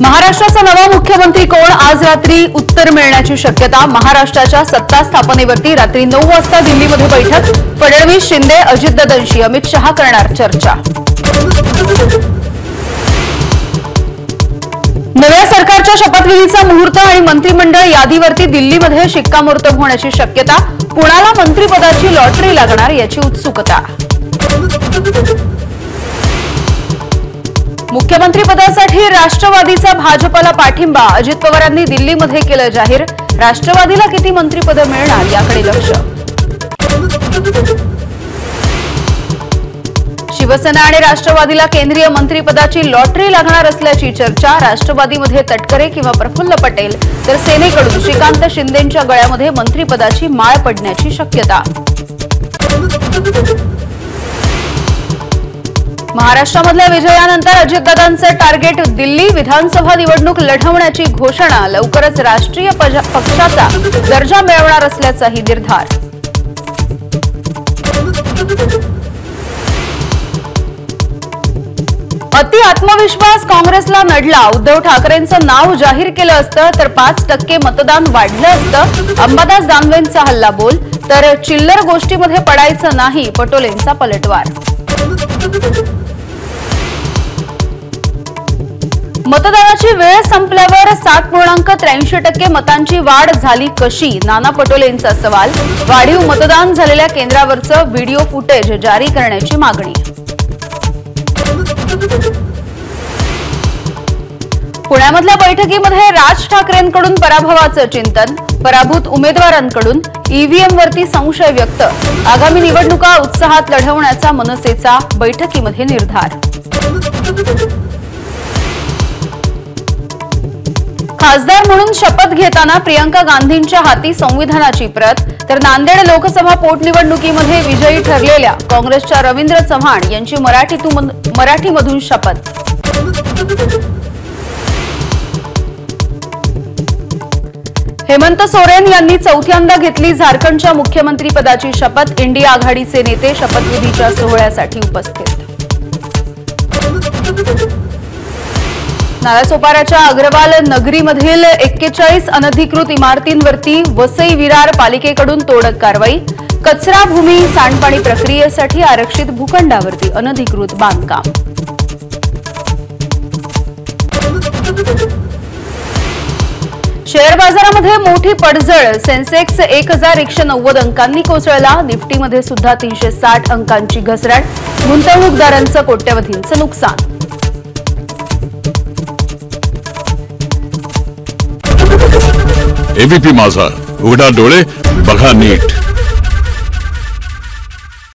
महाराष्ट्राचा नवा मुख्यमंत्री कोण? आज रात्री उत्तर मिळण्याची शक्यता। महाराष्ट्राच्या सत्ता स्थापनेवरती रात्री 9 वाजता दिल्लीमध्ये बैठक। फडणवीस, शिंदे, अजितदादांशी अमित शहा करणार चर्चा। नव्या सरकारच्या शपथविधीचा मुहूर्त आणि मंत्रिमंडळ यादीवरती दिल्लीमध्ये शिक्कामोर्तब होण्याची शक्यता। कुणाला मंत्रिपदाची लॉटरी लागणार याची उत्सुकता। मुख्यमंत्रीपदासाठी राष्ट्रवादीचा भाजपला पाठिंबा। अजित पवारांनी दिल्लीमध्ये केलं जाहीर। राष्ट्रवादीला किती मंत्रिपद मिळणार याकडे लक्ष। शिवसेना आणि राष्ट्रवादीला केंद्रीय मंत्रिपदाची लॉटरी लागणार असल्याची चर्चा। राष्ट्रवादीमध्ये तटकरे किंवा प्रफुल्ल पटेल तर सेनेकडून श्रीकांत शिंदेंच्या गळ्यामध्ये मंत्रिपदाची माळ पडण्याची शक्यता। महाराष्ट्रामधल्या विजयानंतर अजितदादांचं टार्गेट दिल्ली। विधानसभा निवडणूक लढवण्याची घोषणा। लवकरच राष्ट्रीय पक्षाचा दर्जा मिळवणार असल्याचाही निर्धार। अति आत्मविश्वास काँग्रेसला नडला। उद्धव ठाकरेंचं नाव जाहीर केलं असतं तर 5% मतदान वाढलं असतं। अंबादास दानवेंचा हल्ला बोल तर चिल्लर गोष्टीमध्ये पडायचं नाही, पटोलेंचा पलटवार। मतदानाची वेळ संपल्यावर 7.83% मतांची वाढ झाली कशी? नाना पटोलेंचा सवाल। वाढीव मतदान झालेल्या केंद्रावरचं व्हिडिओ फुटेज जारी करण्याची मागणी। पुण्यामधल्या बैठकीमध्ये राज ठाकरेंकडून पराभवाचं चिंतन। पराभूत उमेदवारांकडून ईव्हीएम वरती संशय व्यक्त। आगामी निवडणुका उत्साहात लढवण्याचा मनसेचा बैठकीमध्ये निर्धार। खासदार म्हणून शपथ घेताना प्रियंका गांधींच्या हाती संविधानाची प्रत तर नांदेड लोकसभा पोटनिवडणुकीमध्ये विजयी ठरलेल्या काँग्रेसच्या रवींद्र चव्हाण यांची मराठीमधून शपथ। हेमंत सोरेन यांनी चौथ्यांदा घेतली झारखंडच्या मुख्यमंत्रीपदाची शपथ। इंडिया आघाडीचे नेते शपथविधीच्या सोहळ्यासाठी उपस्थित। नालासोपाराच्या अग्रवाल नगरीमधील 41 अनधिकृत इमारतींवरती वसई विरार पालिकेकडून तोडक कारवाई। कचरा भूमी सांडपाणी प्रक्रियेसाठी आरक्षित भूखंडावरती अनधिकृत बांधकाम। शेअर बाजारामध्ये मोठी पडझड। सेन्सेक्स 1190 अंकांनी कोसळला। निफ्टीमध्ये सुद्धा 360 अंकांची घसरण। गुंतवणूकदारांचं कोट्यवधींचं नुकसान। एबीपी माझा, उघडा डोळे बघा नीट।